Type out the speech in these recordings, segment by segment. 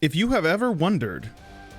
If you have ever wondered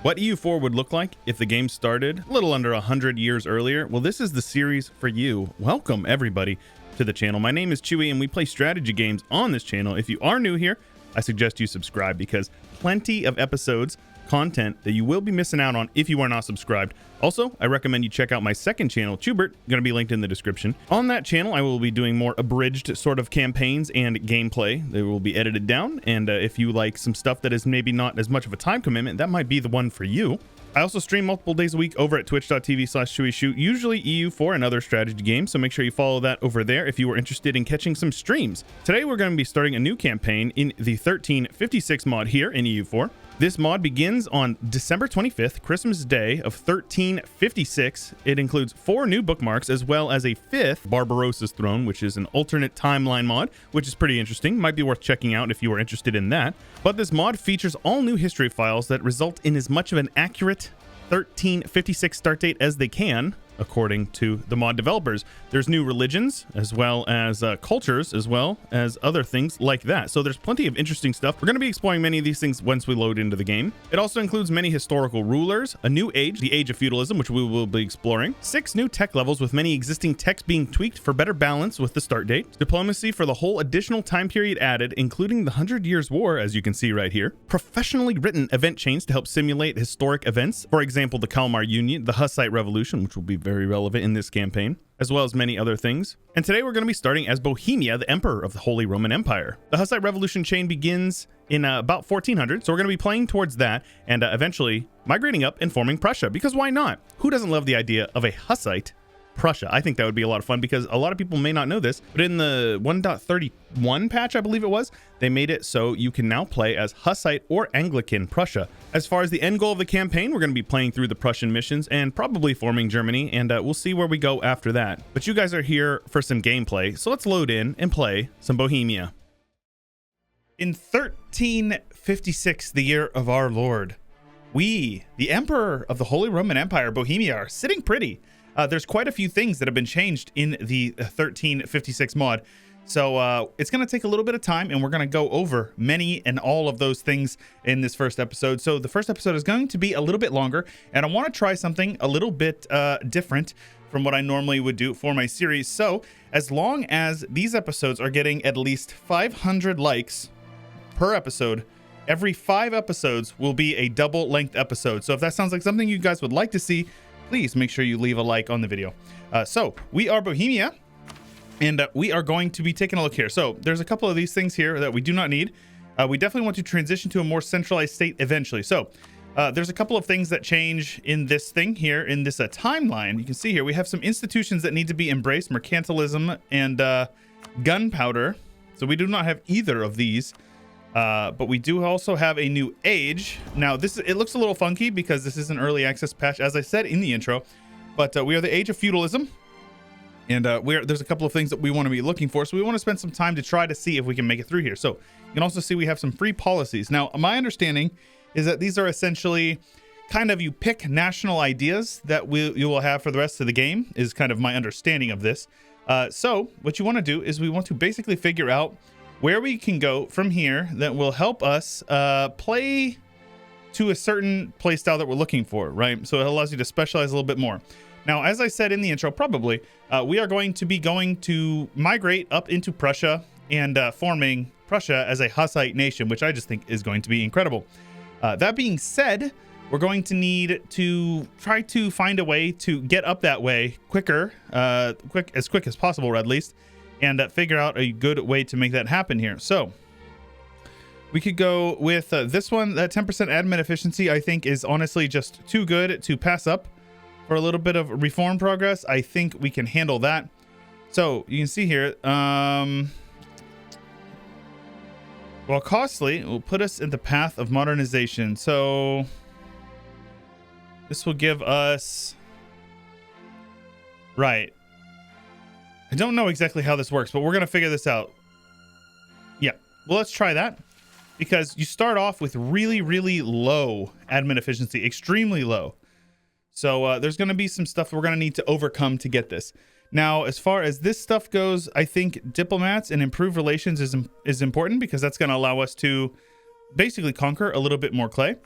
what EU4 would look like if the game started a little under 100 years earlier, well, this is the series for you. Welcome, everybody, to the channel. My name is Chewy, and we play strategy games on this channel. If you are new here, I suggest you subscribe because plenty of episodes, content that you will be missing out on if you are not subscribed. Also, I recommend you check out my second channel, Chewyshoot, going to be linked in the description. On that channel, I will be doing more abridged sort of campaigns and gameplay. They will be edited down, and if you like some stuff that is maybe not as much of a time commitment, that might be the one for you. I also stream multiple days a week over at twitch.tv/Chewyshoot, usually EU4 and other strategy games, so make sure you follow that over there if you are interested in catching some streams. Today we're going to be starting a new campaign in the 1356 mod here in EU4. This mod begins on December 25th, Christmas Day of 1356. It includes 4 new bookmarks as well as a 5th Barbarossa's Throne, which is an alternate timeline mod, which is pretty interesting. Might be worth checking out if you are interested in that. But this mod features all new history files that result in as much of an accurate 1356 start date as they can, according to the mod developers. There's new religions as well as cultures as well as other things like that. So there's plenty of interesting stuff. We're going to be exploring many of these things once we load into the game. It also includes many historical rulers, a new age, the age of feudalism, which we will be exploring, 6 new tech levels with many existing techs being tweaked for better balance with the start date, diplomacy for the whole additional time period added, including the 100 Years' War, as you can see right here, professionally written event chains to help simulate historic events, for example, the Kalmar Union, the Hussite Revolution, which will be very relevant in this campaign, as well as many other things. And today we're going to be starting as Bohemia, the Emperor of the Holy Roman Empire. The Hussite Revolution chain begins in about 1400, so we're going to be playing towards that and eventually migrating up and forming Prussia, because why not? Who doesn't love the idea of a Hussite Prussia? I think that would be a lot of fun because a lot of people may not know this, but in the 1.31 patch, I believe it was, they made it so you can now play as Hussite or Anglican Prussia. As far as the end goal of the campaign, we're going to be playing through the Prussian missions and probably forming Germany, and we'll see where we go after that. But you guys are here for some gameplay, so let's load in and play some Bohemia. In 1356, the year of our Lord, we, the Emperor of the Holy Roman Empire, Bohemia, are sitting pretty. There's quite a few things that have been changed in the 1356 mod. So it's going to take a little bit of time, and we're going to go over many and all of those things in this first episode. So the first episode is going to be a little bit longer, and I want to try something a little bit different from what I normally would do for my series. So as long as these episodes are getting at least 500 likes per episode, every 5 episodes will be a double length episode. So if that sounds like something you guys would like to see, please make sure you leave a like on the video. So we are Bohemia, and we are going to be taking a look here. So there's a couple of these things here that we do not need. We definitely want to transition to a more centralized state eventually. So there's a couple of things that change in this thing here, in this timeline. You can see here we have some institutions that need to be embraced, Mercantilism and Gunpowder. So we do not have either of these. But we do also have a new age. Now, it looks a little funky because this is an early access patch, as I said in the intro. But we are the age of feudalism, and there's a couple of things that we want to be looking for. So we want to spend some time to try to see if we can make it through here. So you can also see we have some free policies. Now, my understanding is that these are essentially kind of, you pick national ideas that you will have for the rest of the game, is kind of my understanding of this. So what you want to do is we want to basically figure out where we can go from here that will help us play to a certain play style that we're looking for, right? So it allows you to specialize a little bit more. Now, as I said in the intro, probably, we are going to migrate up into Prussia and forming Prussia as a Hussite nation, which I just think is going to be incredible. That being said, we're going to need to try to find a way to get up that way quicker, as quick as possible, or at least, and figure out a good way to make that happen here. So we could go with this one. That 10% admin efficiency, I think, is honestly just too good to pass up for a little bit of reform progress. I think we can handle that. So you can see here, while costly, it will put us in the path of modernization. So this will give us, right, I don't know exactly how this works, but we're going to figure this out. Yeah, well, let's try that, because you start off with really, really low admin efficiency, extremely low. So there's going to be some stuff we're going to need to overcome to get this. Now, as far as this stuff goes, I think diplomats and improved relations is important, because that's going to allow us to basically conquer a little bit more clay.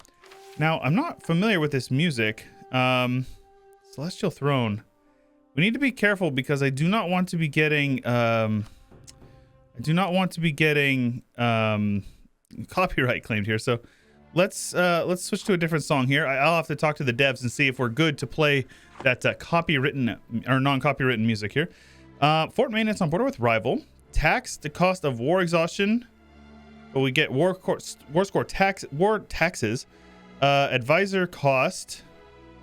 Now, I'm not familiar with this music. Celestial Throne. We need to be careful because I do not want to be getting copyright claimed here. So let's switch to a different song here. I'll have to talk to the devs and see if we're good to play that copywritten or non-copywritten music here. Fort maintenance on border with rival. Tax the cost of war exhaustion, but we get war taxes. Advisor cost,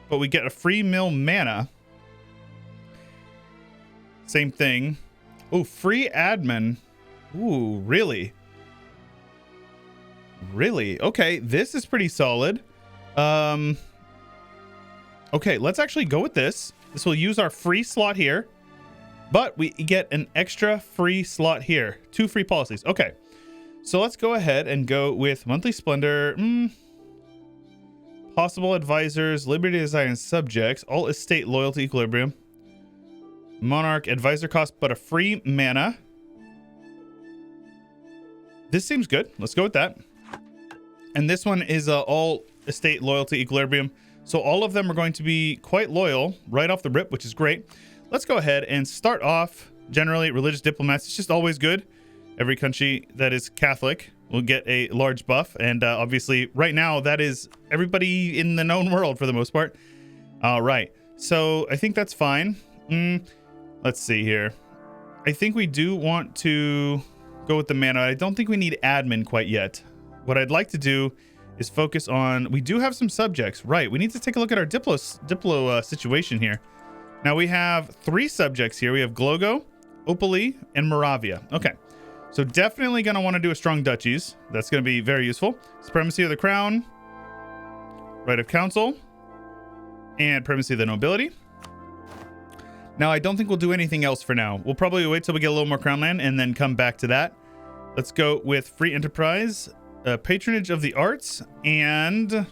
but we get a free mill mana. Same thing. Oh, free admin. Ooh, really? Really? Okay, this is pretty solid. Okay, let's actually go with this. This will use our free slot here, but we get an extra free slot here. 2 free policies. Okay, so let's go ahead and go with monthly splendor. Possible advisors, liberty, desire, and subjects. All estate, loyalty, equilibrium. Monarch, advisor cost, but a free mana. This seems good. Let's go with that. And this one is all estate, loyalty, equilibrium. So all of them are going to be quite loyal right off the rip, which is great. Let's go ahead and start off. Generally, religious diplomats, it's just always good. Every country that is Catholic will get a large buff. And obviously, right now, that is everybody in the known world for the most part. All right. So I think that's fine. Let's see here. I think we do want to go with the mana. I don't think we need admin quite yet. What I'd like to do is focus on... We do have some subjects. Right. We need to take a look at our Diplo situation here. Now, we have 3 subjects here. We have Glogo, Opoli, and Moravia. Okay. So definitely going to want to do a strong duchies. That's going to be very useful. Supremacy of the crown, right of council, and primacy of the nobility. Now, I don't think we'll do anything else for now. We'll probably wait till we get a little more crown land and then come back to that. Let's go with free enterprise, patronage of the arts, and...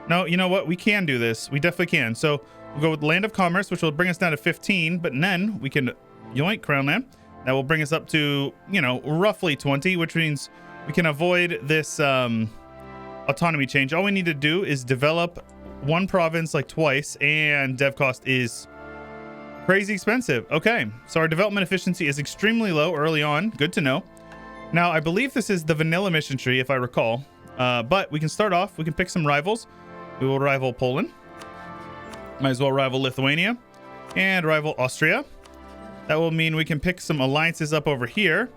No, you know what? We can do this. We definitely can. So we'll go with land of commerce, which will bring us down to 15, but then we can yoink crown land. That will bring us up to, you know, roughly 20, which means we can avoid this autonomy change. All we need to do is develop 1 province like twice, and dev cost is crazy expensive. Okay, so our development efficiency is extremely low early on. Good to know. Now, I believe this is the vanilla mission tree, if I recall. But we can start off. We can pick some rivals. We will rival Poland. Might as well rival Lithuania and rival Austria. That will mean we can pick some alliances up over here.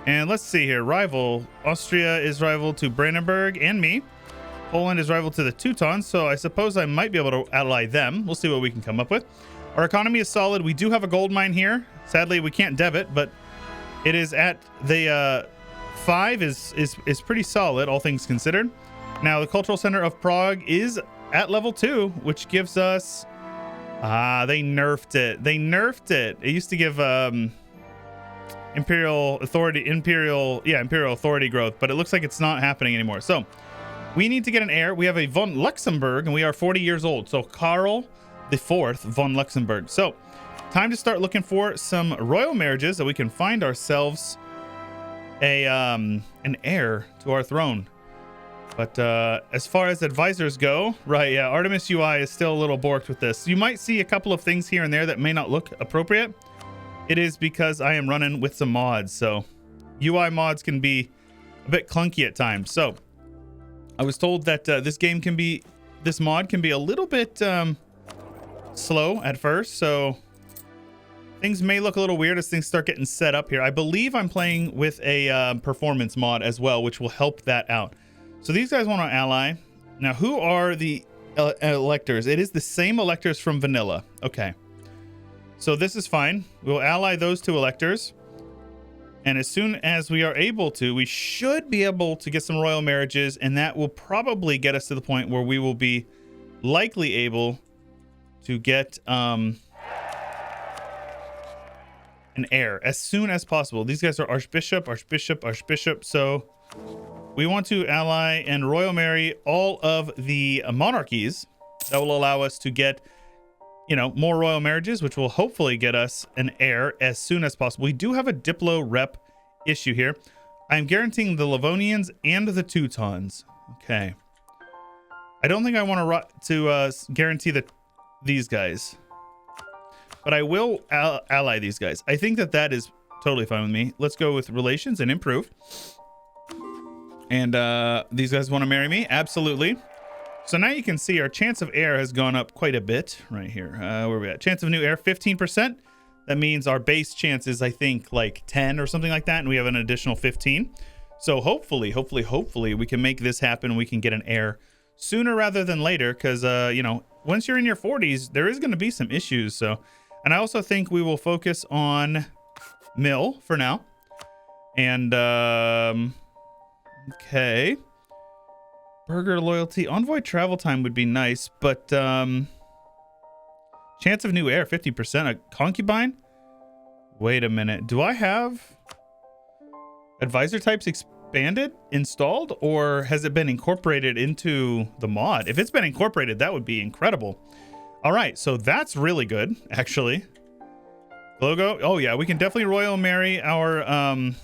And let's see here. Rival. Austria is rival to Brandenburg and me. Poland is rival to the Teutons, so I suppose I might be able to ally them. We'll see what we can come up with. Our economy is solid. We do have a gold mine here. Sadly, we can't dev it, but it is at the 5 is pretty solid, all things considered. Now, the cultural center of Prague is at level 2, which gives us... they nerfed it. They nerfed it. It used to give imperial authority growth, but it looks like it's not happening anymore. So we need to get an heir. We have a von Luxembourg, and we are 40 years old. So Karl IV von Luxembourg. So time to start looking for some royal marriages that we can find ourselves an heir to our throne. But as far as advisors go, right, yeah, Artemis UI is still a little borked with this. You might see a couple of things here and there that may not look appropriate. It is because I am running with some mods, so UI mods can be a bit clunky at times. So I was told that this mod can be a little bit slow at first, so things may look a little weird as things start getting set up here. I believe I'm playing with a performance mod as well, which will help that out. So these guys want to ally. Now, who are the electors? It is the same electors from vanilla. Okay. So this is fine. We'll ally those 2 electors. And as soon as we are able to, we should be able to get some royal marriages. And that will probably get us to the point where we will be likely able to get an heir as soon as possible. These guys are archbishop. So... we want to ally and royal marry all of the monarchies. That will allow us to get, you know, more royal marriages, which will hopefully get us an heir as soon as possible. We do have a Diplo rep issue here. I'm guaranteeing the Livonians and the Teutons. Okay. I don't think I want to guarantee these guys, but I will ally these guys. I think that is totally fine with me. Let's go with relations and improve. And these guys want to marry me? Absolutely. So now you can see our chance of heir has gone up quite a bit right here. Where are we at? Chance of new heir, 15%. That means our base chance is, I think, like 10 or something like that, and we have an additional 15. So hopefully, we can make this happen. We can get an heir sooner rather than later, because, you know, once you're in your 40s, there is going to be some issues. So, and I also think we will focus on mill for now. And, okay. Burger loyalty. Envoy travel time would be nice, but, chance of new heir, 50%. A concubine? Wait a minute. Do I have advisor types expanded, installed, or has it been incorporated into the mod? If it's been incorporated, that would be incredible. All right, so that's really good, actually. Logo. Oh yeah, we can definitely royal marry our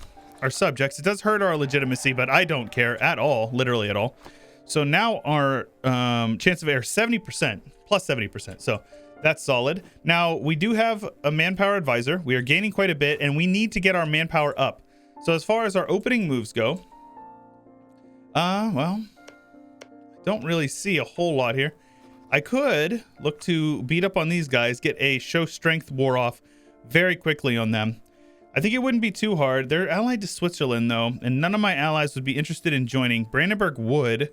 subjects. It does hurt our legitimacy, but I don't care at all, literally at all. So now our chance of heir 70%, plus 70%. So that's solid. Now we do have a manpower advisor. We are gaining quite a bit, and we need to get our manpower up. So as far as our opening moves go, well, I don't really see a whole lot here. I could look to beat up on these guys, get a show strength war off very quickly on them. I think it wouldn't be too hard. They're allied to Switzerland though, and none of my allies would be interested in joining. Brandenburg would.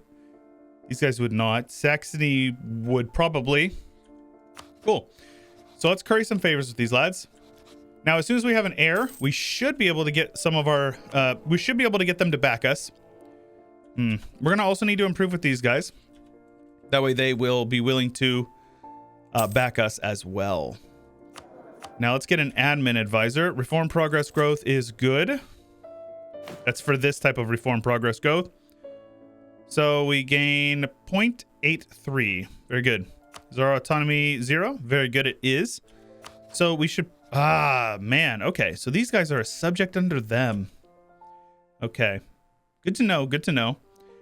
These guys would not. Saxony would probably. Cool. So let's curry some favors with these lads. Now, as soon as we have an heir, we should be able to get some of our, we should be able to get them to back us. We're going to also need to improve with these guys. That way they will be willing to back us as well. Now let's get an admin advisor. Reform progress growth is good. That's for this type of reform progress growth. So we gain 0.83. Very good. Is our autonomy 0? Very good, it is. So we should... Ah, man. Okay, so these guys are a subject under them. Okay. Good to know, good to know.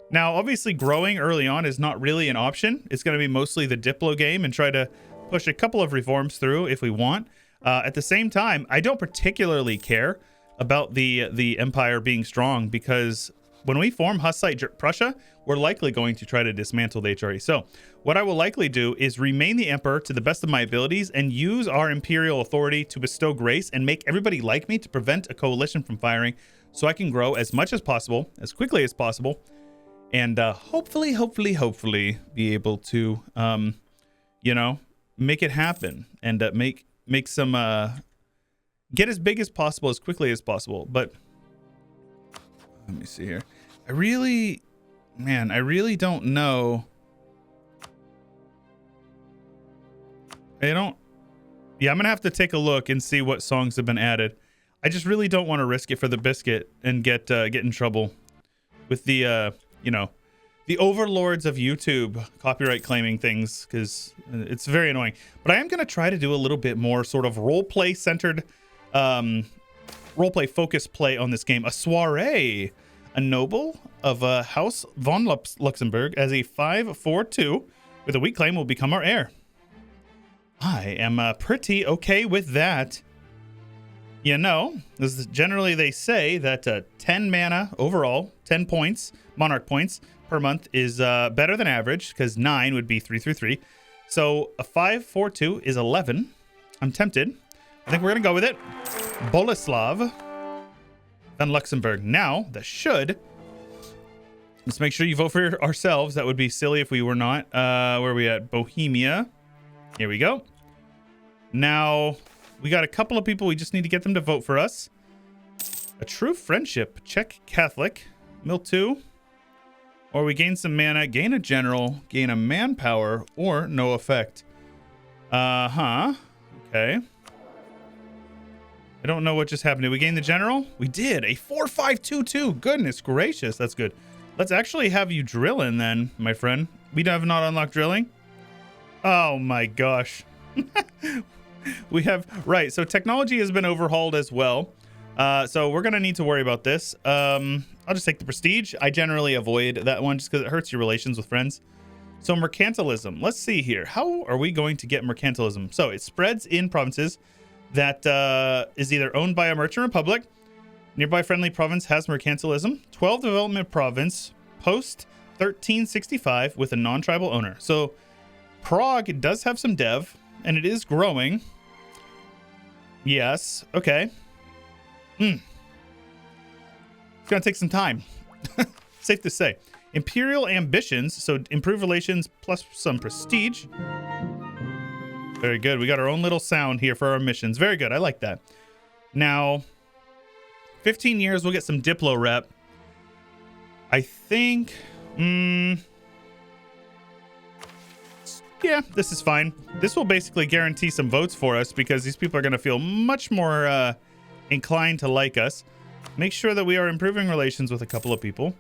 Now, obviously, growing early on is not really an option. It's going to be mostly the Diplo game and try to push a couple of reforms through if we want. At the same time, I don't particularly care about the empire being strong, because when we form Hussite Prussia, we're likely going to try to dismantle the HRE. So what I will likely do is remain the emperor to the best of my abilities and use our imperial authority to bestow grace and make everybody like me to prevent a coalition from firing, so I can grow as much as possible, as quickly as possible, and hopefully be able to, you know, make it happen and make some, get as big as possible, as quickly as possible. But let me see here. I really don't know. Yeah, I'm gonna have to take a look and see what songs have been added. I just really don't want to risk it for the biscuit and get in trouble with the you know, the overlords of YouTube copyright claiming things, because it's very annoying. But I am gonna try to do a little bit more sort of roleplay centered, roleplay focused play on this game. A soiree. A noble of House von Luxembourg as a 542 with a weak claim will become our heir. I am pretty okay with that. You know, generally they say that 10 mana overall, 10 points, monarch points per month is better than average, because 9 would be 333. So a 542 is 11. I'm tempted. I think we're going to go with it. Boleslav von Luxembourg. Now, that should... Let's make sure you vote for ourselves. That would be silly if we were not. Where are we at? Bohemia. Here we go. Now, we got a couple of people. We just need to get them to vote for us. A true friendship. Czech Catholic. Mill 2. Or we gain some mana, gain a general, gain a manpower, or no effect. Okay. I don't know what just happened. Did we gain the general? We did. A 4522. Goodness gracious. That's good. Let's actually have you drill in then, my friend. We have not unlocked drilling. Oh my gosh. We have... Right. So technology has been overhauled as well. So we're gonna need to worry about this. I'll just take the prestige. I generally avoid that one just because it hurts your relations with friends. So mercantilism. Let's see here. How are we going to get mercantilism? So it spreads in provinces that is either owned by a merchant republic. Nearby friendly province has mercantilism. 12 development province post 1365 with a non-tribal owner. So Prague does have some dev, and it is growing. Yes. Okay. It's gonna take some time. Safe to say. Imperial ambitions, so improve relations plus some prestige. Very good. We got our own little sound here for our missions. Very good. I like that. Now, 15 years, we'll get some Diplo rep. I think... yeah, this is fine. This will basically guarantee some votes for us because these people are going to feel much more inclined to like us. Make sure that we are improving relations with a couple of people.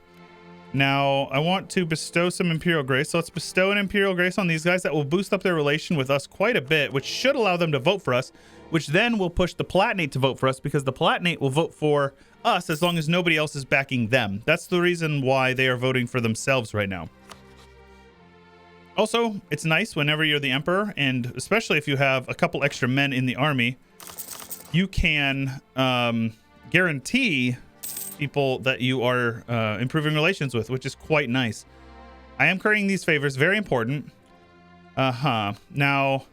Now, I want to bestow some Imperial Grace. So let's bestow an Imperial Grace on these guys. That will boost up their relation with us quite a bit, which should allow them to vote for us, which then will push the Palatinate to vote for us because the Palatinate will vote for us as long as nobody else is backing them. That's the reason why they are voting for themselves right now. Also, it's nice whenever you're the Emperor, and especially if you have a couple extra men in the army, you can guarantee people that you are improving relations with, which is quite nice. I am currying these favors, very important. Now,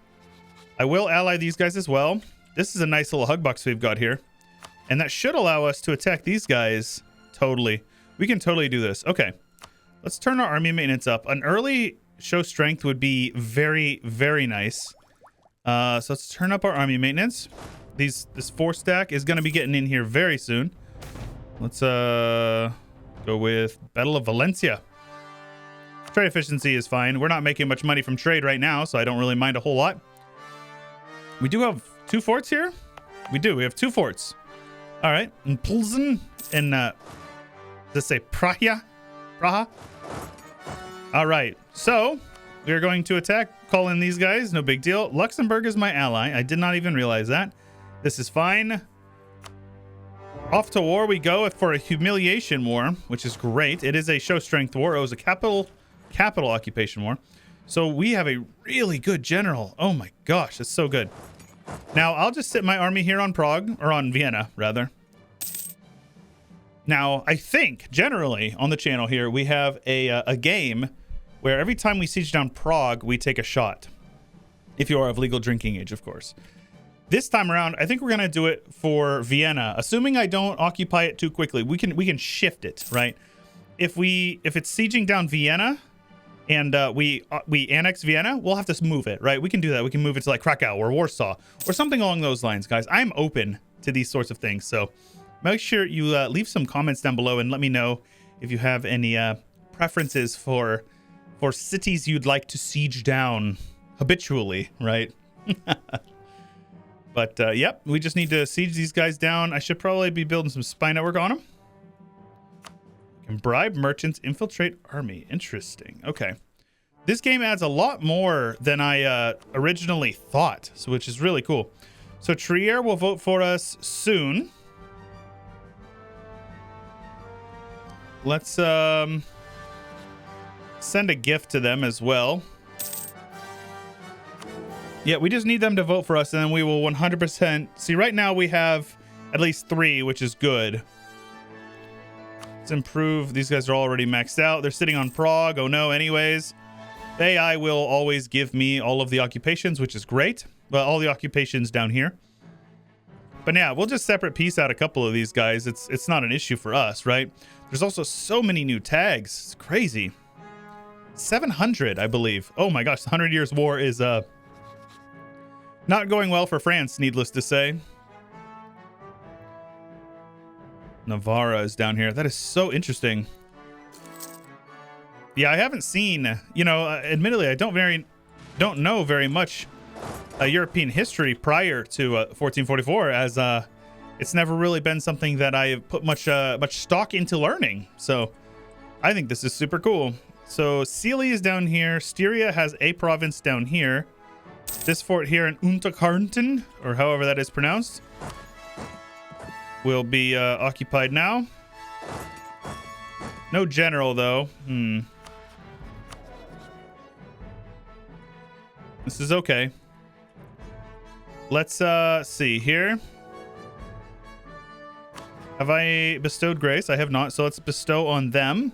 I will ally these guys as well. This is a nice little hug box we've got here, and that should allow us to attack these guys. Totally, we can totally do this. Okay, let's turn our army maintenance up. An early show strength would be very, very nice. So let's turn up our army maintenance. This 4-stack is going to be getting in here very soon. Let's go with Battle of Valencia. Trade efficiency is fine. We're not making much money from trade right now, so I don't really mind a whole lot. We do have 2 forts here. We do. We have 2 forts. All right. In Plzen and does it say Praha? All right. So we are going to attack. Call in these guys. No big deal. Luxembourg is my ally. I did not even realize that. This is fine. Off to war we go for a humiliation war, which is great. It is a show strength war. It was a capital occupation war. So we have a really good general. Oh my gosh, that's so good. Now I'll just sit my army here on Prague, or on Vienna rather. Now I think generally on the channel here we have a game where every time we siege down Prague we take a shot. If you are of legal drinking age, of course. This time around, I think we're gonna do it for Vienna, assuming I don't occupy it too quickly. We can shift it, right? If it's sieging down Vienna, and we annex Vienna, we'll have to move it, right? We can do that. We can move it to like Krakow or Warsaw or something along those lines, guys. I'm open to these sorts of things, so make sure you leave some comments down below and let me know if you have any preferences for cities you'd like to siege down habitually, right? But, yep, we just need to siege these guys down. I should probably be building some spy network on them. Can bribe merchants, infiltrate army. Interesting. Okay. This game adds a lot more than I originally thought, so which is really cool. So Trier will vote for us soon. Let's send a gift to them as well. Yeah, we just need them to vote for us, and then we will 100%... See, right now we have at least 3, which is good. Let's improve. These guys are already maxed out. They're sitting on Prague. Oh, no, anyways. The AI will always give me all of the occupations, which is great. Well, all the occupations down here. But yeah, we'll just separate piece out a couple of these guys. It's not an issue for us, right? There's also so many new tags. It's crazy. 700, I believe. Oh, my gosh. The 100 Years' War is... not going well for France, needless to say. Navarra is down here. That is so interesting. Yeah, I haven't seen, you know, admittedly, I don't know very much European history prior to 1444, as it's never really been something that I have put much stock into learning. So I think this is super cool. So Sealy is down here. Styria has a province down here. This fort here in Unterkarnten, or however that is pronounced. will be occupied now. No general, though. This is okay. Let's see here. Have I bestowed grace? I have not, so let's bestow on them.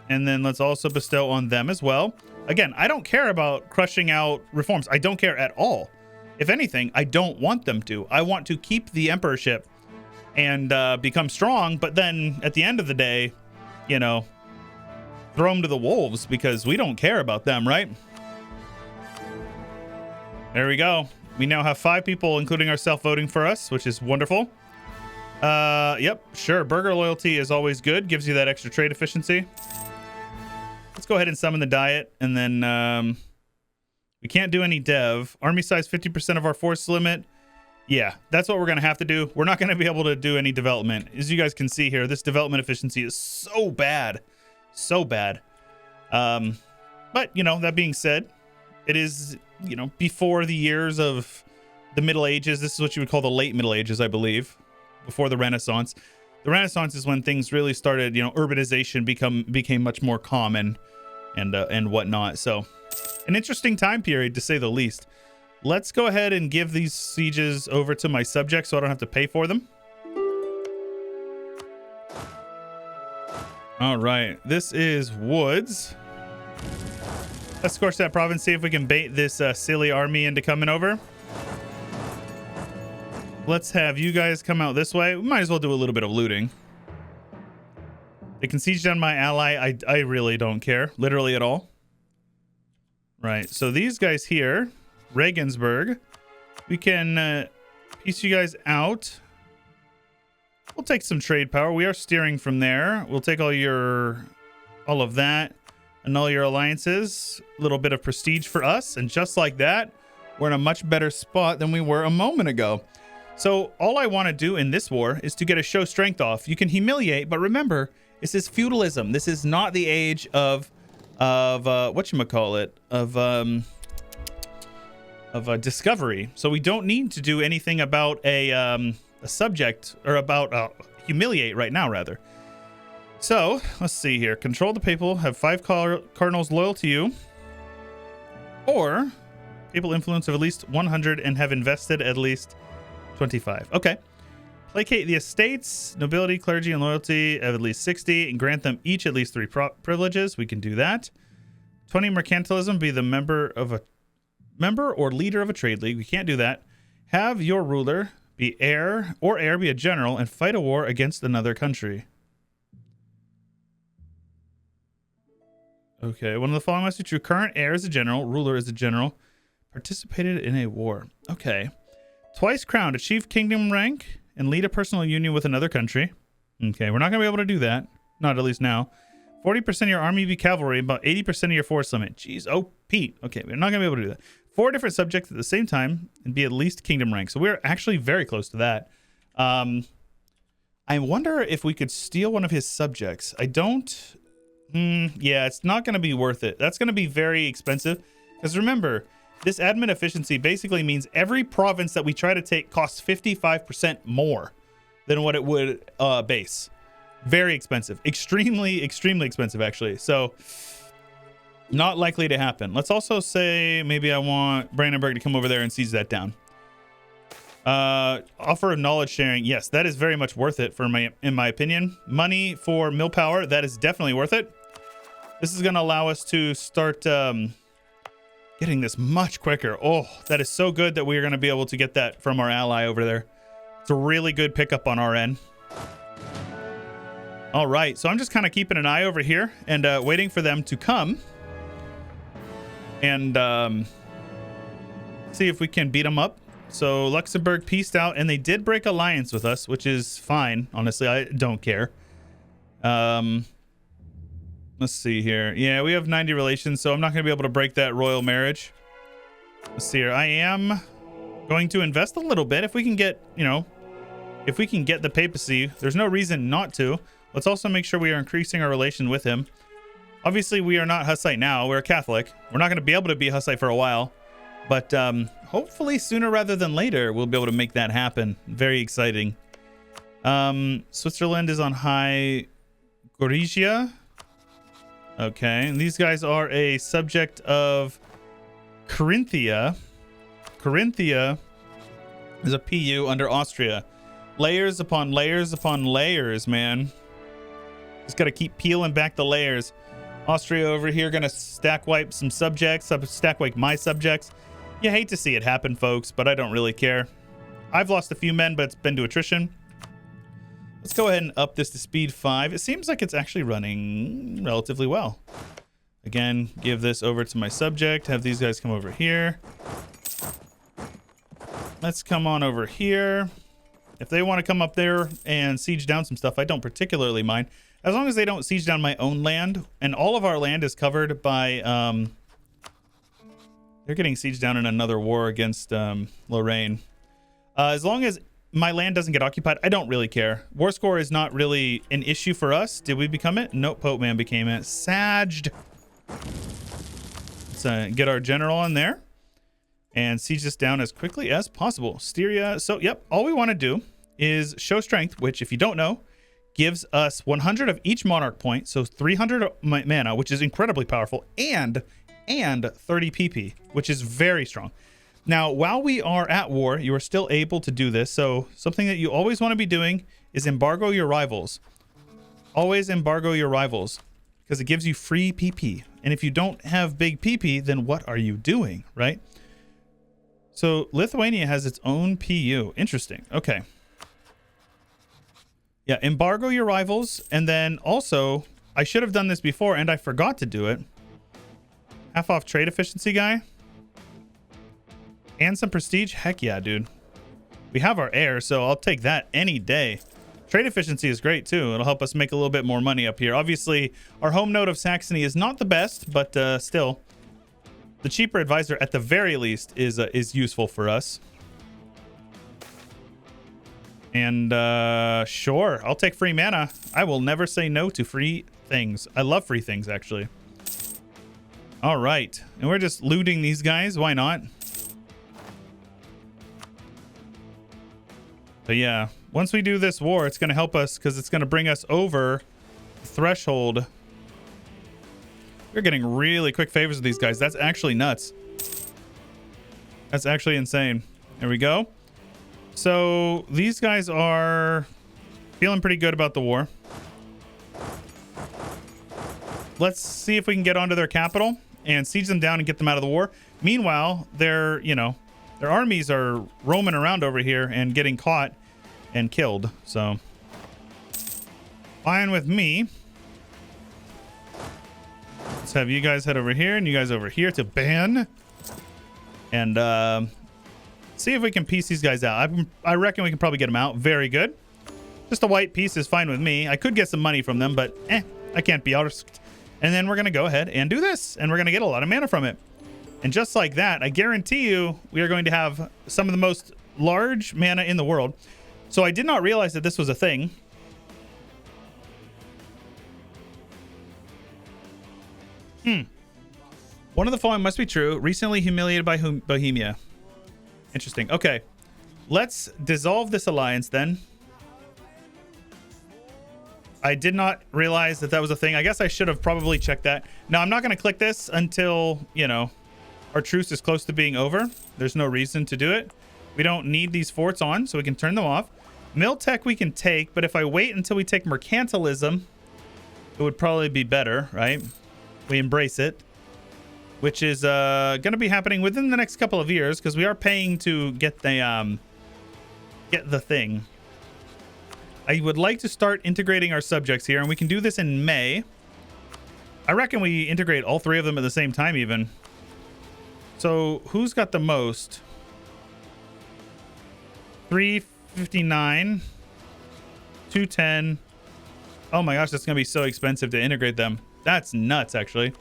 And then let's also bestow on them as well. Again, I don't care about crushing out reforms. I don't care at all. If anything, I don't want them to. I want to keep the emperorship and become strong, but then at the end of the day, you know, throw them to the wolves because we don't care about them, right? There we go. We now have 5 people, including ourselves, voting for us, which is wonderful. Yep, sure. Burger loyalty is always good. Gives you that extra trade efficiency. Let's go ahead and summon the diet, and then we can't do any dev. Army size 50% of our force limit. Yeah, that's what we're going to have to do. We're not going to be able to do any development. As you guys can see here, this development efficiency is so bad. So bad. But, you know, that being said, it is, you know, before the years of the Middle Ages. This is what you would call the late Middle Ages, I believe, before the Renaissance. The Renaissance is when things really started, you know, urbanization became much more common and whatnot. So an interesting time period, to say the least. Let's go ahead and give these sieges over to my subjects so I don't have to pay for them. All right, this is Woods. Let's scorch that province, see if we can bait this silly army into coming over. Let's have you guys come out this way. We might as well do a little bit of looting. They can siege down my ally. I really don't care, literally at all. Right, so these guys here, Regensburg, we can piece you guys out. We'll take some trade power. We are steering from there. We'll take all of that and all your alliances. A little bit of prestige for us, and just like that, we're in a much better spot than we were a moment ago. So all I want to do in this war is to get a show strength off. You can humiliate, but remember, this is feudalism. This is not the age of whatchamacallit, of discovery. So we don't need to do anything about a subject, or about humiliate right now, rather. So let's see here. Control the people, have 5 cardinals loyal to you, or people influence of at least 100 and have invested at least 25. Okay. Placate the estates, nobility, clergy, and loyalty of at least 60, and grant them each at least 3 privileges. We can do that. 20 mercantilism, be the member or leader of a trade league. We can't do that. Have your ruler be heir be a general and fight a war against another country. Okay, one of the following must be true. Current heir is a general, ruler is a general, participated in a war. Okay. Twice crowned, achieve kingdom rank, and lead a personal union with another country. Okay, we're not going to be able to do that. Not at least now. 40% of your army be cavalry, about 80% of your force limit. Jeez, oh, Pete. Okay, we're not going to be able to do that. 4 different subjects at the same time and be at least kingdom rank. So we're actually very close to that. I wonder if we could steal one of his subjects. I don't... yeah, it's not going to be worth it. That's going to be very expensive. Because remember, this admin efficiency basically means every province that we try to take costs 55% more than what it would base. Very expensive. Extremely, extremely expensive, actually. So, not likely to happen. Let's also say maybe I want Brandenburg to come over there and seize that down. Offer of knowledge sharing. Yes, that is very much worth it in my opinion. Money for mill power. That is definitely worth it. This is going to allow us to start getting this much quicker. Oh, that is so good that we are going to be able to get that from our ally over there. It's a really good pickup on our end. All right, so I'm just kind of keeping an eye over here and waiting for them to come and see if we can beat them up. So Luxembourg pieced out, and they did break alliance with us, which is fine. Honestly, I don't care. Let's see here. Yeah, we have 90 relations, so I'm not going to be able to break that royal marriage. Let's see here. I am going to invest a little bit. If we can get, if we can get the papacy, there's no reason not to. Let's also make sure we are increasing our relation with him. Obviously, we are not Hussite now. We're Catholic. We're not going to be able to be Hussite for a while. But hopefully sooner rather than later, we'll be able to make that happen. Very exciting. Switzerland is on high Gorizia. Okay, and these guys are a subject of Carinthia. Carinthia is a PU under Austria. Layers upon layers upon layers, man. Just gotta keep peeling back the layers. Austria over here gonna stack wipe some subjects, stack wipe my subjects. You hate to see it happen, folks, but I don't really care. I've lost a few men, but it's been to attrition. Let's go ahead and up this to speed 5. It seems like it's actually running relatively well. Again, give this over to my subject. Have these guys come over here. Let's come on over here. If they want to come up there and siege down some stuff, I don't particularly mind. As long as they don't siege down my own land. And all of our land is covered by... they're getting sieged down in another war against Lorraine. As long as my land doesn't get occupied, I don't really care. War score is not really an issue for us. Did we become it? Nope, Pope Man became it. Sagged. Let's get our general in there and siege this down as quickly as possible. Styria. So, yep, all we want to do is show strength, which, if you don't know, gives us 100 of each monarch point. So 300 mana, which is incredibly powerful, and 30 PP, which is very strong. Now, while we are at war, you are still able to do this. So something that you always want to be doing is embargo your rivals. Always embargo your rivals because it gives you free PP. And if you don't have big PP, then what are you doing, right? So Lithuania has its own PU. Interesting. Okay. Yeah, embargo your rivals. And then also, I should have done this before and I forgot to do it. Half off trade efficiency guy. And some prestige? Heck yeah, dude. We have our heir, so I'll take that any day. Trade efficiency is great, too. It'll help us make a little bit more money up here. Obviously, our home node of Saxony is not the best, but still. The cheaper advisor, at the very least, is useful for us. And, sure, I'll take free mana. I will never say no to free things. I love free things, actually. All right. And we're just looting these guys. Why not? But yeah, once we do this war, it's going to help us because it's going to bring us over the threshold. We're getting really quick favors with these guys. That's actually nuts. That's actually insane. There we go. So these guys are feeling pretty good about the war. Let's see if we can get onto their capital and siege them down and get them out of the war. Meanwhile, their armies are roaming around over here and getting caught and killed. So fine with me. Let's have you guys head over here and you guys over here to ban. And see if we can piece these guys out. I reckon we can probably get them out. Very good. Just a white piece is fine with me. I could get some money from them, but I can't be asked. And then we're going to go ahead and do this. And we're going to get a lot of mana from it. And just like that, I guarantee you, we are going to have some of the most large mana in the world. So I did not realize that this was a thing. One of the following must be true. Recently humiliated by Bohemia. Interesting. Okay. Let's dissolve this alliance then. I did not realize that that was a thing. I guess I should have probably checked that. Now, I'm not going to click this until, our truce is close to being over. There's no reason to do it. We don't need these forts on, so we can turn them off. Mill tech we can take, but if I wait until we take mercantilism, it would probably be better, right? We embrace it, which is going to be happening within the next couple of years because we are paying to get the thing. I would like to start integrating our subjects here, and we can do this in May. I reckon we integrate all three of them at the same time even. So who's got the most? 359, 210. Oh my gosh, that's going to be so expensive to integrate them. That's nuts, actually.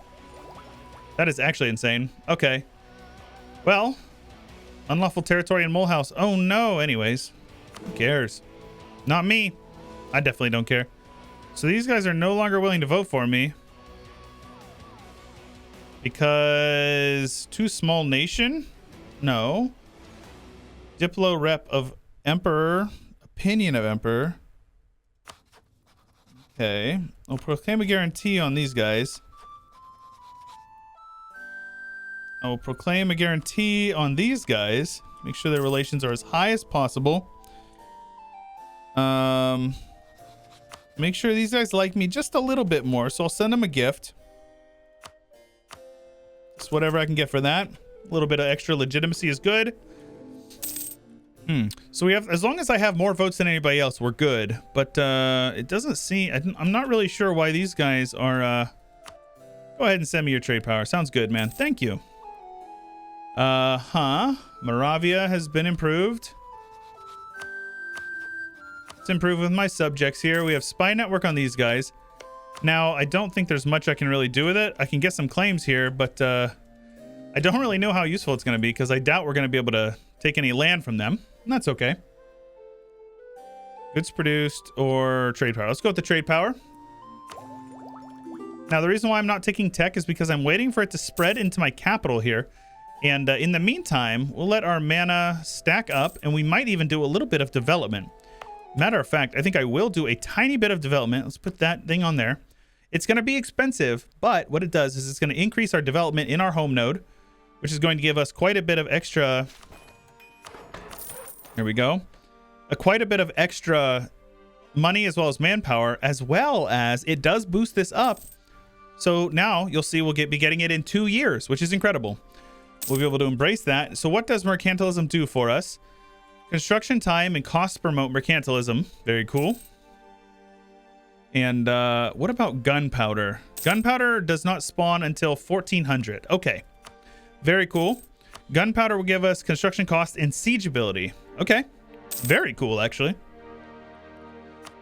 That is actually insane. Okay. Well, unlawful territory in Mulhouse. Oh no, anyways. Who cares? Not me. I definitely don't care. So these guys are no longer willing to vote for me. Because too small nation? No. Diplo rep of Emperor. Opinion of Emperor. Okay. I'll proclaim a guarantee on these guys. I will proclaim a guarantee on these guys. Make sure their relations are as high as possible. Make sure these guys like me just a little bit more, so I'll send them a gift. Just whatever I can get for that. A little bit of extra legitimacy is good. So we have, as long as I have more votes than anybody else, we're good. But it doesn't seem, I'm not really sure why these guys are, go ahead and send me your trade power. Sounds good, man. Thank you. Moravia has been improved. Let's improve with my subjects here. We have spy network on these guys. Now, I don't think there's much I can really do with it. I can get some claims here, but I don't really know how useful it's going to be because I doubt we're going to be able to take any land from them. And that's okay. Goods produced or trade power. Let's go with the trade power. Now, the reason why I'm not taking tech is because I'm waiting for it to spread into my capital here. And in the meantime, we'll let our mana stack up, and we might even do a little bit of development. Matter of fact, I think I will do a tiny bit of development. Let's put that thing on there. It's going to be expensive, but what it does is it's going to increase our development in our home node, which is going to give us quite a bit of extra. There we go. Quite a bit of extra money as well as manpower, as well as it does boost this up. So now you'll see we'll be getting it in 2 years, which is incredible. We'll be able to embrace that. So what does mercantilism do for us? Construction time and costs promote mercantilism. Very cool. And what about gunpowder? Gunpowder does not spawn until 1400. Okay. Very cool. Gunpowder will give us construction cost and siege ability. Okay. Very cool, actually.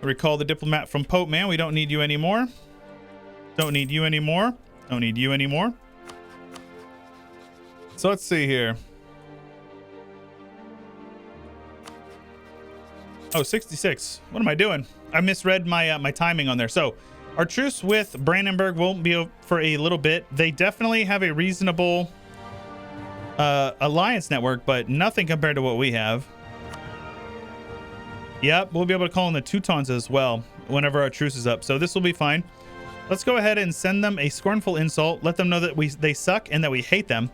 I recall the diplomat from Pope Man. We don't need you anymore. Don't need you anymore. Don't need you anymore. So let's see here. Oh, 66. What am I doing? I misread my my timing on there. So our truce with Brandenburg won't be for a little bit. They definitely have a reasonable alliance network, but nothing compared to what we have. Yep, we'll be able to call in the Teutons as well whenever our truce is up. So this will be fine. Let's go ahead and send them a scornful insult. Let them know that they suck and that we hate them.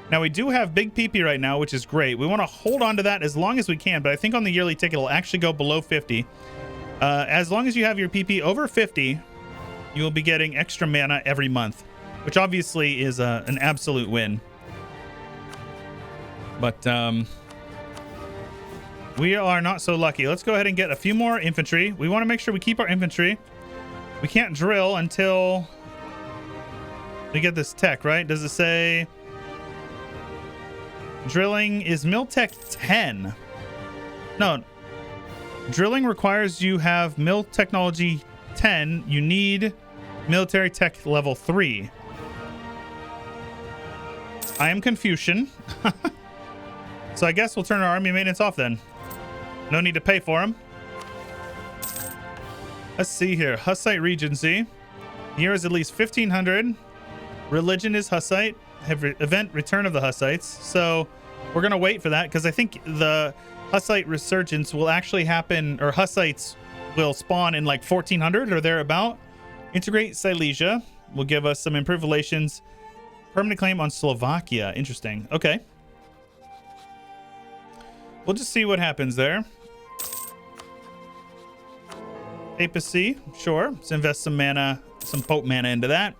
Now, we do have big PP right now, which is great. We want to hold on to that as long as we can, but I think on the yearly ticket, it'll actually go below 50. As long as you have your PP over 50, you will be getting extra mana every month, which obviously is an absolute win. But we are not so lucky. Let's go ahead and get a few more infantry. We want to make sure we keep our infantry. We can't drill until we get this tech, right? Does it say... Drilling is Mill Tech 10. No. Drilling requires you have Mill Technology 10. You need Military Tech level 3. I am Confucian. So I guess we'll turn our army maintenance off then. No need to pay for them. Let's see here. Hussite Regency. Year is at least 1500. Religion is Hussite. Event Return of the Hussites. So we're going to wait for that because I think the Hussite resurgence will actually happen, or Hussites will spawn in like 1400 or thereabout. Integrate Silesia will give us some improved relations. Permanent claim on Slovakia. Interesting. Okay. We'll just see what happens there. Papacy. Sure. Let's invest some mana, some Pope mana into that.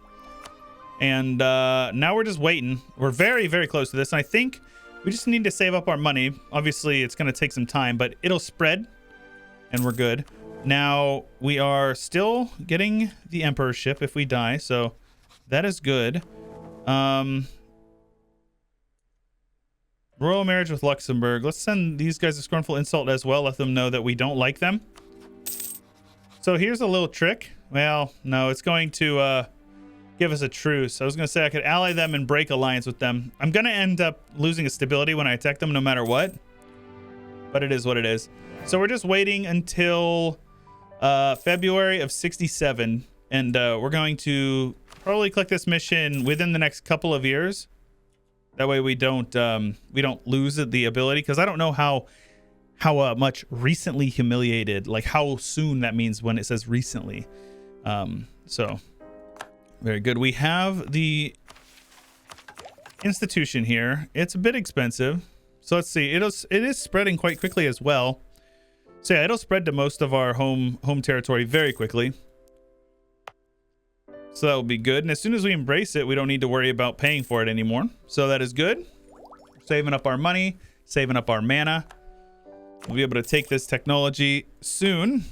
And now we're just waiting. We're very, very close to this. And I think we just need to save up our money. Obviously, it's going to take some time, but it'll spread. And we're good. Now, we are still getting the emperorship if we die. So that is good. Royal marriage with Luxembourg. Let's send these guys a scornful insult as well. Let them know that we don't like them. So here's a little trick. Well, no, it's going to... give us a truce. I was going to say I could ally them and break alliance with them. I'm going to end up losing a stability when I attack them no matter what. But it is what it is. So we're just waiting until February of 67. And we're going to probably click this mission within the next couple of years. That way we don't lose the ability, because I don't know how much recently humiliated, like how soon that means when it says recently. So very good. We have the institution here. It's a bit expensive, so let's see. It is spreading quite quickly as well. So yeah, it'll spread to most of our home territory very quickly. So that will be good. And as soon as we embrace it, we don't need to worry about paying for it anymore. So that is good. Saving up our money, saving up our mana. We'll be able to take this technology soon.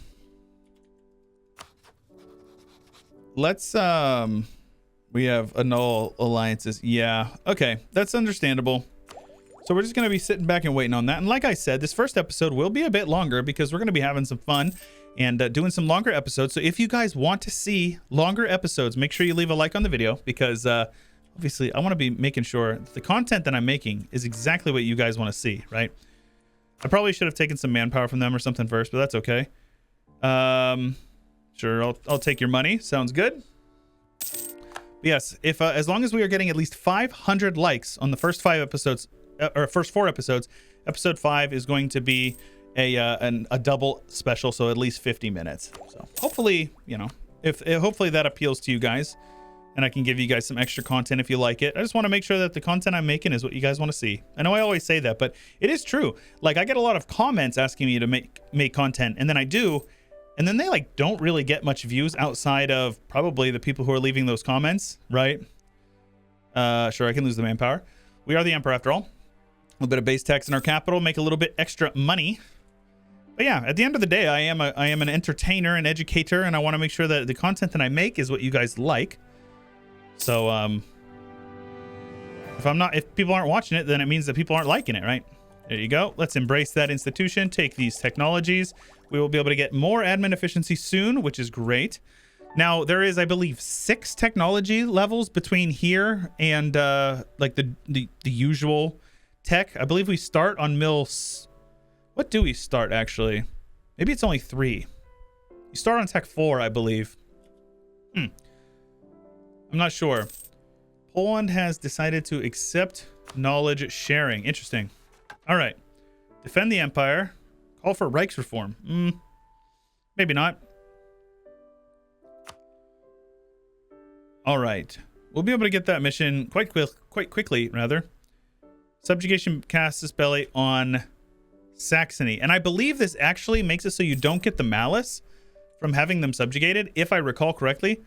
Let's we have annul alliances. Yeah, okay, that's understandable. So we're just going to be sitting back and waiting on that. And like I said, this first episode will be a bit longer because we're going to be having some fun and doing some longer episodes. So if you guys want to see longer episodes, make sure you leave a like on the video, because obviously I want to be making sure the content that I'm making is exactly what you guys want to see, right? I probably should have taken some manpower from them or something first, but that's okay. Sure, I'll take your money. Sounds good. Yes, if as long as we are getting at least 500 likes on the first 5 episodes, or first 4 episodes, episode 5 is going to be a double special, so at least 50 minutes. So hopefully, you know, hopefully that appeals to you guys, and I can give you guys some extra content if you like it. I just want to make sure that the content I'm making is what you guys want to see. I know I always say that, but it is true. Like, I get a lot of comments asking me to make content, and then I do, and then they like don't really get much views outside of probably the people who are leaving those comments, right? Sure, I can lose the manpower. We are the emperor after all. A little bit of base tax in our capital, make a little bit extra money. But yeah, at the end of the day, I am an entertainer and educator, and I want to make sure that the content that I make is what you guys like. So if people aren't watching it, then it means that people aren't liking it, right? There you go. Let's embrace that institution, take these technologies. We will be able to get more admin efficiency soon, which is great. Now, there is, I believe, 6 technology levels between here and like the usual tech. I believe we start on what do we start, actually? Maybe it's only 3. You start on tech 4, I believe. I'm not sure. Poland has decided to accept knowledge sharing. Interesting. All right. Defend the empire. Call for Reichsreform. Maybe not. All right. We'll be able to get that mission quite quickly, rather. Subjugation casus belli on Saxony. And I believe this actually makes it so you don't get the malice from having them subjugated, if I recall correctly.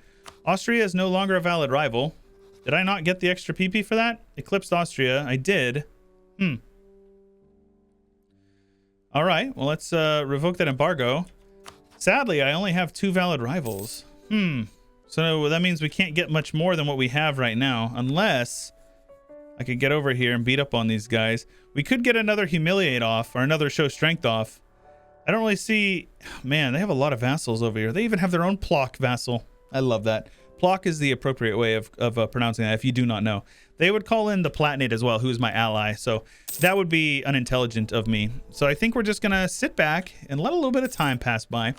Austria is no longer a valid rival. Did I not get the extra PP for that? Eclipsed Austria. I did. All right. Well, let's revoke that embargo. Sadly, I only have 2 valid rivals. So that means we can't get much more than what we have right now, unless I could get over here and beat up on these guys. We could get another humiliate off, or another show strength off. I don't really see... Man, they have a lot of vassals over here. They even have their own Plock vassal. I love that. Plock is the appropriate way of pronouncing that, if you do not know. They would call in the Platinate as well, who's my ally. So that would be unintelligent of me. So I think we're just going to sit back and let a little bit of time pass by.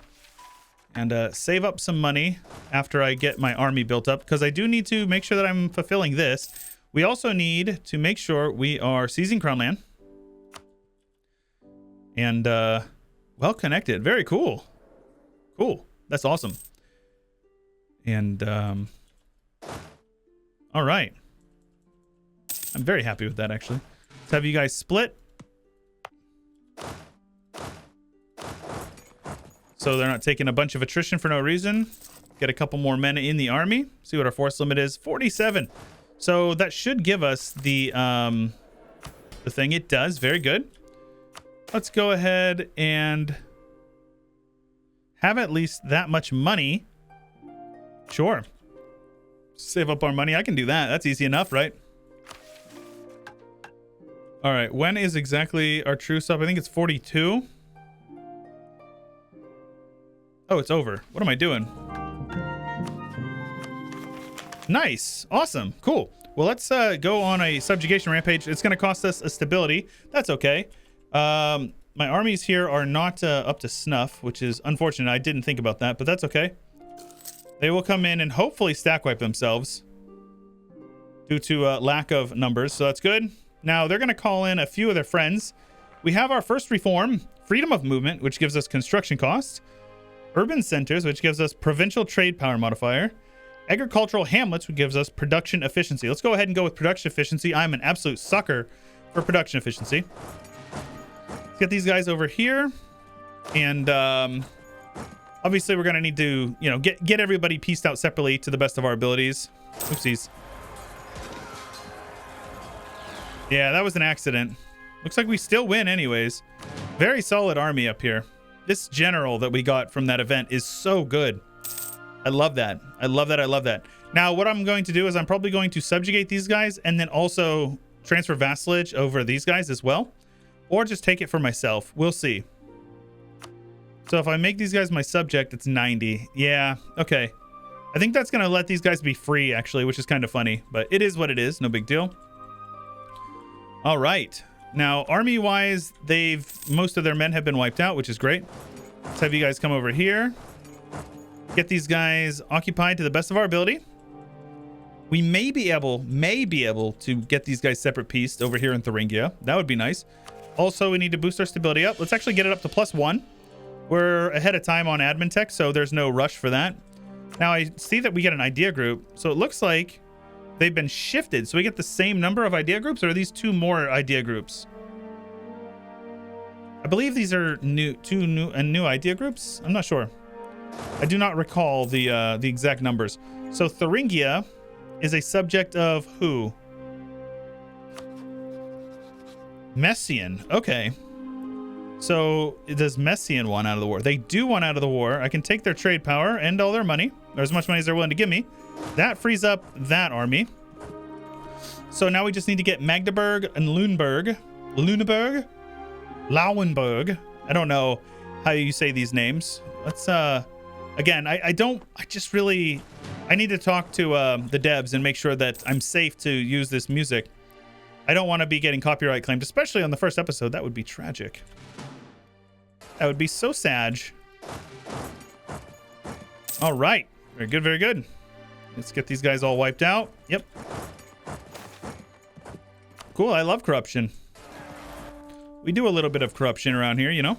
And save up some money after I get my army built up, because I do need to make sure that I'm fulfilling this. We also need to make sure we are seizing Crown Land. And well connected. Very cool. Cool. That's awesome. And all right. I'm very happy with that, actually. Let's have you guys split. So they're not taking a bunch of attrition for no reason. Get a couple more men in the army. See what our force limit is. 47. So that should give us the thing. It does. Very good. Let's go ahead and have at least that much money. Sure. Save up our money. I can do that. That's easy enough, right? All right. When is exactly our truce up? I think it's 42. Oh, it's over. What am I doing? Nice. Awesome. Cool. Well, let's go on a subjugation rampage. It's going to cost us a stability. That's okay. My armies here are not up to snuff, which is unfortunate. I didn't think about that, but that's okay. They will come in and hopefully stack wipe themselves. due to lack of numbers, so that's good. Now they're going to call in a few of their friends. We have our first reform, freedom of movement, which gives us construction costs, urban centers, which gives us provincial trade power modifier, agricultural hamlets, which gives us production efficiency. Let's go ahead and go with production efficiency. I'm an absolute sucker for production efficiency. Let's get these guys over here, and obviously we're going to need to, you know, get everybody pieced out separately to the best of our abilities. Oopsies. Yeah, that was an accident. Looks like we still win anyways. Very solid army up here. This general that we got from that event is so good. I love that. I love that. I love that. Now, what I'm going to do is I'm probably going to subjugate these guys and then also transfer vassalage over these guys as well. Or just take it for myself. We'll see. So if I make these guys my subject, it's 90. Yeah, okay. I think that's going to let these guys be free, actually, which is kind of funny. But it is what it is. No big deal. All right. Now, army-wise, most of their men have been wiped out, which is great. Let's have you guys come over here. Get these guys occupied to the best of our ability. We may be able to get these guys separate pieced over here in Thuringia. That would be nice. Also, we need to boost our stability up. Let's actually get it up to +1. We're ahead of time on admin tech, so there's no rush for that. Now, I see that we get an idea group, so it looks like they've been shifted. So we get the same number of idea groups, or are these 2 more idea groups? I believe these are two new idea groups. I'm not sure. I do not recall the exact numbers. So Thuringia is a subject of who? Messian. Okay. So does Messian want out of the war? They do want out of the war. I can take their trade power and all their money, or as much money as they're willing to give me. That frees up that army. So now we just need to get Magdeburg and Lüneburg. Lauenburg. I don't know how you say these names. Let's again, I need to talk to the devs and make sure that I'm safe to use this music. I don't want to be getting copyright claimed, especially on the first episode. That would be tragic. That would be so sad. All right. Very good, very good. Let's get these guys all wiped out. Yep. Cool, I love corruption. We do a little bit of corruption around here, you know.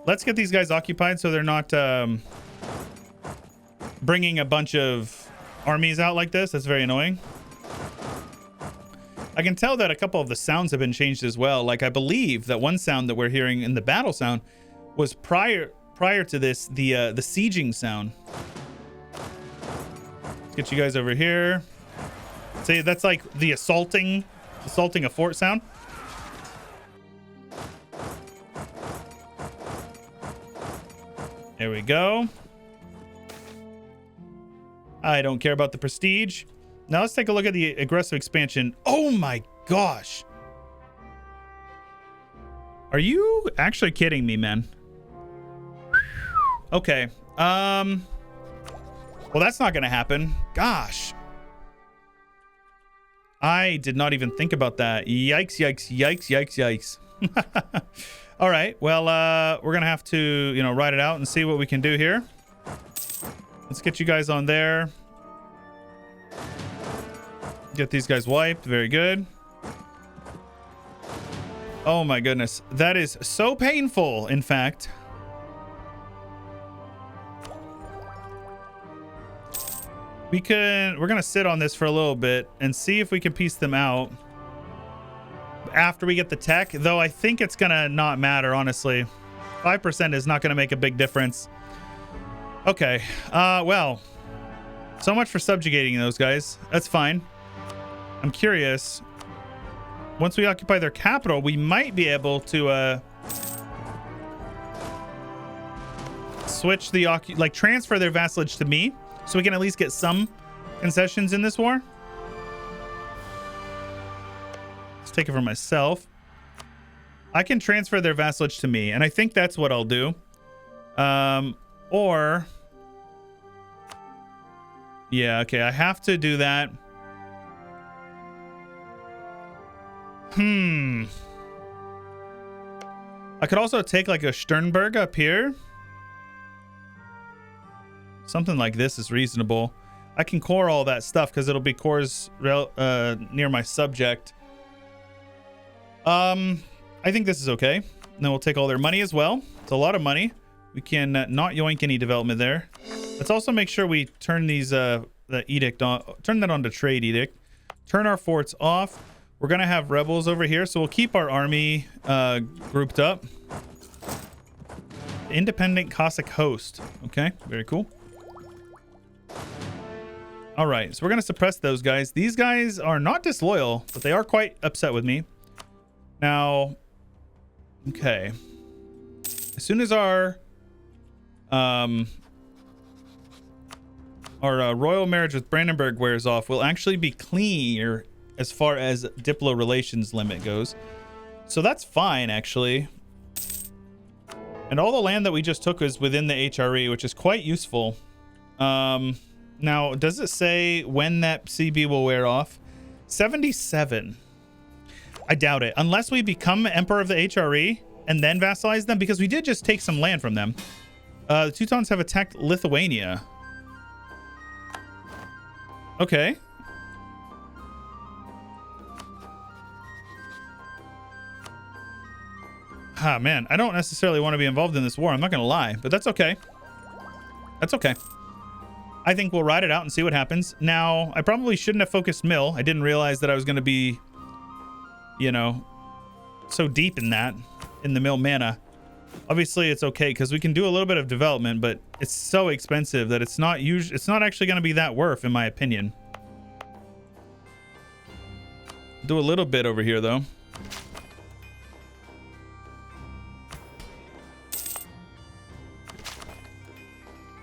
Let's get these guys occupied so they're not bringing a bunch of armies out like this. That's very annoying. I can tell that a couple of the sounds have been changed as well. Like, I believe that one sound that we're hearing in the battle sound was prior to this, the sieging sound. Let's get you guys over here. See, that's like the assaulting a fort sound. There we go. I don't care about the prestige. Now let's take a look at the aggressive expansion. Oh my gosh. Are you actually kidding me, man? Okay. Well, that's not going to happen. Gosh. I did not even think about that. Yikes, yikes, yikes, yikes, yikes. All right. Well, we're going to have to, you know, ride it out and see what we can do here. Let's get you guys on there. Get these guys wiped. Very good. Oh my goodness. That is so painful, in fact. We're going to sit on this for a little bit and see if we can piece them out after we get the tech, though I think it's going to not matter, honestly. 5% is not going to make a big difference. Okay. Well, so much for subjugating those guys. That's fine. I'm curious. Once we occupy their capital, we might be able to switch the transfer their vassalage to me, so we can at least get some concessions in this war. Let's take it for myself. I can transfer their vassalage to me, and I think that's what I'll do. Or yeah, okay, I have to do that. I could also take like a Sternberg up here. Something like this is reasonable. I can core all that stuff because it'll be cores near my subject. I think this is okay. Then we'll take all their money as well. It's a lot of money. We can not yoink any development there. Let's also make sure we turn these the edict on. Turn that on to trade edict. Turn our forts off. We're gonna have rebels over here, so we'll keep our army grouped up. Independent Cossack host. Okay, very cool. All right, so we're gonna suppress those guys. These guys are not disloyal, but they are quite upset with me. Now, okay. As soon as our royal marriage with Brandenburg wears off, we'll actually be clear as far as diplo relations limit goes. So that's fine, actually. And all the land that we just took is within the HRE, which is quite useful. Now, does it say when that CB will wear off? 77. I doubt it. Unless we become Emperor of the HRE and then vassalize them, because we did just take some land from them. The Teutons have attacked Lithuania. Okay. Ah, man, I don't necessarily want to be involved in this war. I'm not going to lie, but that's okay. That's okay. I think we'll ride it out and see what happens. Now, I probably shouldn't have focused Mill. I didn't realize that I was going to be, you know, so deep in that, in the Mill mana. Obviously, it's okay because we can do a little bit of development, but it's so expensive that it's not actually going to be that worth, in my opinion. Do a little bit over here, though.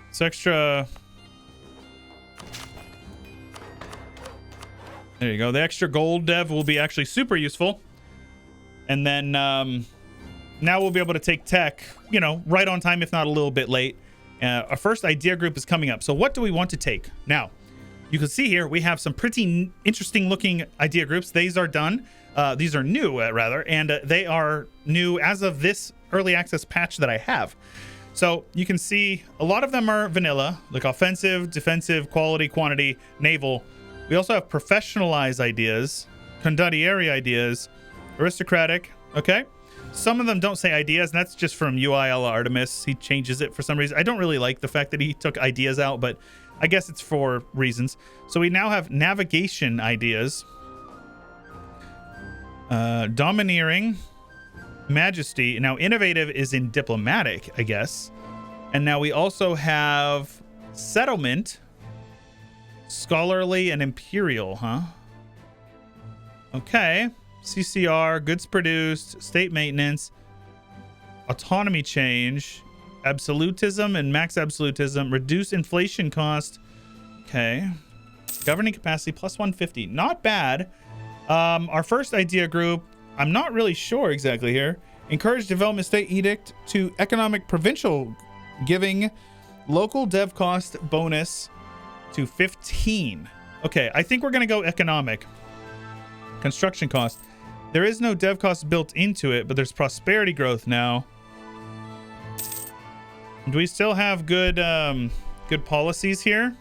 It's extra. There you go. The extra gold dev will be actually super useful. And then now we'll be able to take tech, you know, right on time, if not a little bit late. Our first idea group is coming up. So what do we want to take? Now, you can see here we have some pretty interesting looking idea groups. These are done. These are new, rather, and they are new as of this early access patch that I have. So you can see a lot of them are vanilla, like offensive, defensive, quality, quantity, naval. We also have professionalized ideas, condottieri ideas, aristocratic. Okay. Some of them don't say ideas, and that's just from UI a la Artemis. He changes it for some reason. I don't really like the fact that he took ideas out, but I guess it's for reasons. So we now have navigation ideas, domineering, majesty. Now innovative is in diplomatic, I guess. And now we also have settlement, scholarly, and imperial, huh? Okay. CCR, goods produced, state maintenance, autonomy change, absolutism and max absolutism, reduce inflation cost. Okay. Governing capacity plus 150. Not bad. Our first idea group, I'm not really sure exactly here. Encourage development state edict to economic provincial, giving local dev cost bonus to 15. Okay, I think we're going to go economic. Construction cost. There is no dev cost built into it, but there's prosperity growth now. Do we still have good good policies here?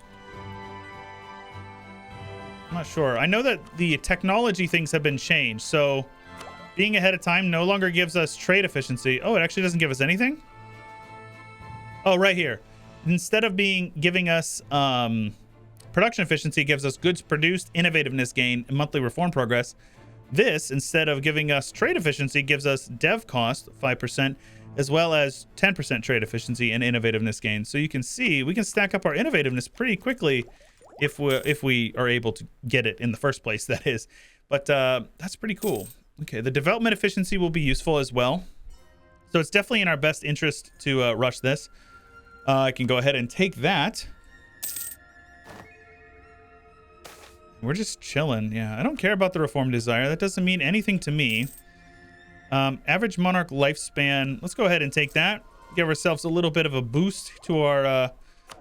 I'm not sure. I know that the technology things have been changed, so being ahead of time no longer gives us trade efficiency. Oh, it actually doesn't give us anything? Oh, right here. Instead of giving us production efficiency, it gives us goods produced, innovativeness gain, and monthly reform progress. This, instead of giving us trade efficiency, gives us dev cost 5%, as well as 10% trade efficiency and innovativeness gain. So you can see we can stack up our innovativeness pretty quickly if we are able to get it in the first place, that is. But that's pretty cool. Okay, the development efficiency will be useful as well. So it's definitely in our best interest to rush this. I can go ahead and take that. We're just chilling. Yeah, I don't care about the reform desire. That doesn't mean anything to me. Average monarch lifespan. Let's go ahead and take that. Give ourselves a little bit of a boost to our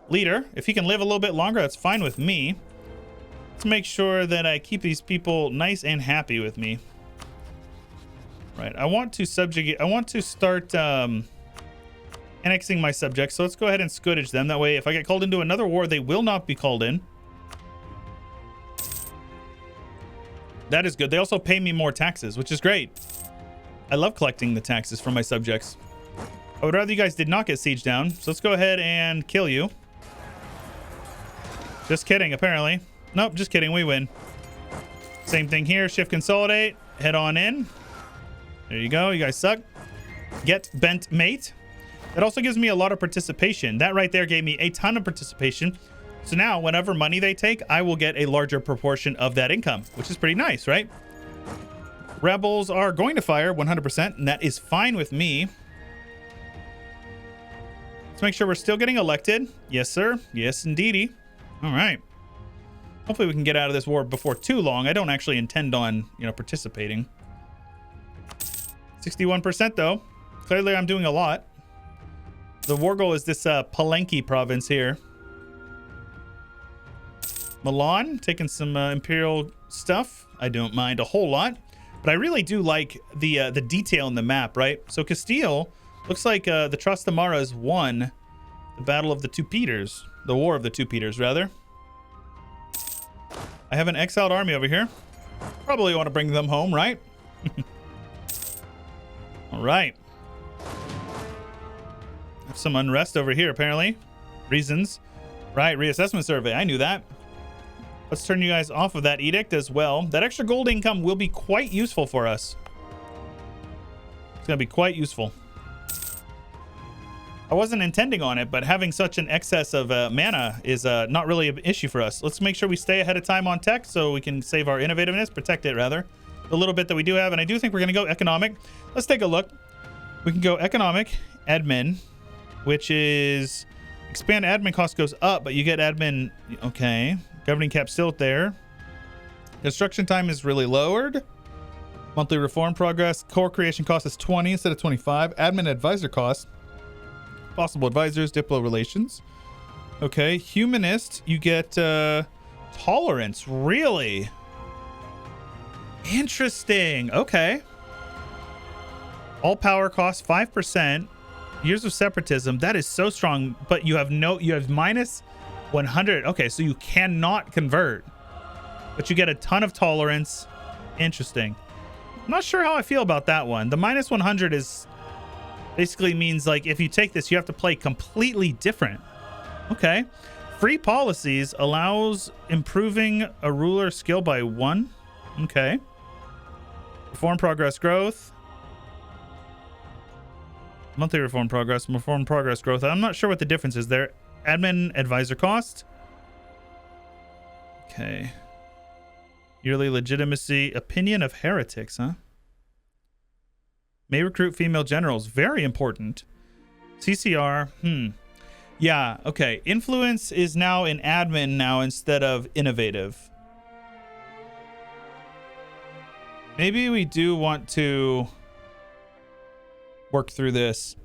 leader. If he can live a little bit longer, that's fine with me. Let's make sure that I keep these people nice and happy with me. Right. I want to subjugate. I want to start annexing my subjects. So let's go ahead and scourge them. That way, if I get called into another war, they will not be called in. That is good. They also pay me more taxes, which is great. I love collecting the taxes from my subjects. I would rather you guys did not get sieged down. So let's go ahead and kill you. Just kidding, apparently. Nope, just kidding. We win. Same thing here. Shift consolidate. Head on in. There you go. You guys suck. Get bent mate. That also gives me a lot of participation. That right there gave me a ton of participation. So now whenever money they take, I will get a larger proportion of that income, which is pretty nice, right? Rebels are going to fire 100%, and that is fine with me. Let's make sure we're still getting elected. Yes, sir. Yes, indeedy. All right. Hopefully we can get out of this war before too long. I don't actually intend on, participating. 61% though. Clearly I'm doing a lot. The war goal is this Palenque province here. Milan, taking some imperial stuff. I don't mind a whole lot, but I really do like the detail in the map, right? So Castile looks like the Trastamaras won the Battle of the Two Peters, the War of the Two Peters, rather. I have an exiled army over here. Probably want to bring them home, right? All right. Have some unrest over here, apparently. Reasons. Right, reassessment survey. I knew that. Let's turn you guys off of that edict as well. That extra gold income will be quite useful for us. It's going to be quite useful. I wasn't intending on it, but having such an excess of mana is not really an issue for us. Let's make sure we stay ahead of time on tech so we can save our innovativeness, protect it rather. The little bit that we do have, and I do think we're going to go economic. Let's take a look. We can go economic, admin, which is expand admin cost goes up, but you get admin. Okay. Governing cap still there. Construction time is really lowered. Monthly reform progress. Core creation cost is 20 instead of 25. Admin advisor cost. Possible advisors, diplo relations. Okay. Humanist, you get tolerance. Really? Interesting. Okay. All power costs 5%. Years of separatism. That is so strong, but you have minus 100. Okay, so you cannot convert, but you get a ton of tolerance. Interesting. I'm not sure how I feel about that one. The minus 100 is basically means like if you take this, you have to play completely different. Okay. Free policies allows improving a ruler skill by 1. Okay. Reform progress growth. Monthly reform progress growth. I'm not sure what the difference is there. Admin advisor cost. Okay. Yearly legitimacy. Opinion of heretics, huh? May recruit female generals. Very important. CCR. Yeah, okay. Influence is now in admin now instead of innovative. Maybe we do want to work through this.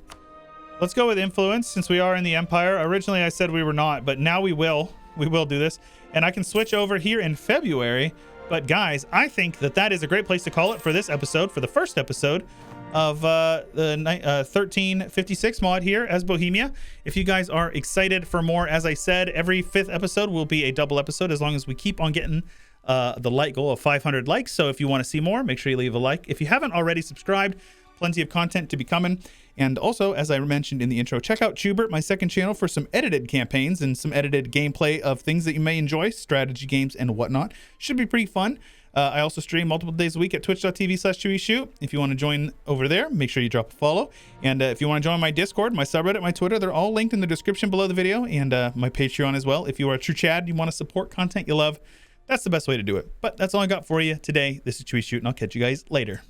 Let's go with influence since we are in the Empire. Originally I said we were not, but now we will. We will do this. And I can switch over here in February. But guys, I think that is a great place to call it for this episode, for the first episode of the 1356 mod here as Bohemia. If you guys are excited for more, as I said, every 5th episode will be a double episode as long as we keep on getting the like goal of 500 likes. So if you want to see more, make sure you leave a like. If you haven't already subscribed, plenty of content to be coming. And also, as I mentioned in the intro, check out Chewyshoot, my second channel, for some edited campaigns and some edited gameplay of things that you may enjoy, strategy games and whatnot. Should be pretty fun. I also stream multiple days a week at twitch.tv/Chewyshoot. If you want to join over there, make sure you drop a follow. And if you want to join my Discord, my subreddit, my Twitter, they're all linked in the description below the video, and my Patreon as well. If you are a true Chad, you want to support content you love, that's the best way to do it. But that's all I got for you today. This is Chewyshoot, and I'll catch you guys later.